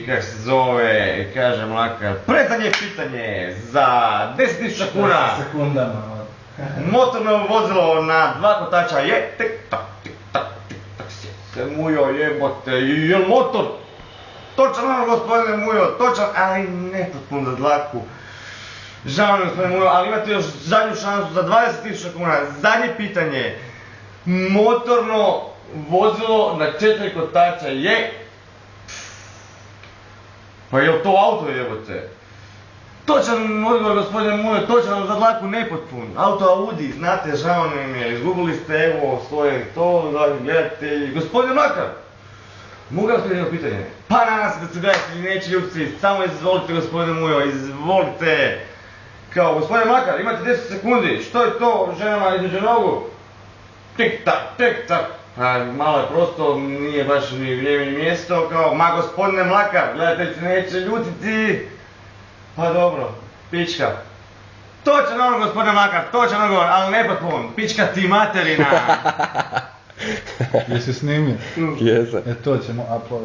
Kak se zove, kaže Mlakar, predzadnje pitanje za 10.000 kuna. Sekundama. Motorno vozilo na dva kotača je tik tak, tik tak, se Mujo jebote, jel motor? Točan ono gospodine Mujo, točan, ali nepotpun za dlaku. Žao mi gospodine Mujo, ali imate još zadnju šansu za 20.000 kuna. Zadnje pitanje, motorno vozilo na 4 kotača je... Pa jel to auto jebote? Točan odgovor gospodine Mujo, točan za dlaku nepotpun. Auto Audi, znate, žao mi je, izgubili ste evo svoje to, gledajte. Gospodine Mlakar, mogu vas jedno pitanje? Pa nadam se da su gledatelji neće ljubci, samo izvolite gospodine Mujo, izvolite. Kao, gospodine Mlakar, imate 10 sekundi, što je to ženama između nogu? Tik tak, tik tak. Pa malo je prosto, nije baš ni vrijeme ni mjesto, kao, ma gospodine Mlakar, gledatelji se neće ljutiti. Pa dobro, pička. Točan ono gospodine Mlakar, točan odgovor, ali nepotpun, pička ti materina. Jesi snimio? Jesam. To ćemo upload.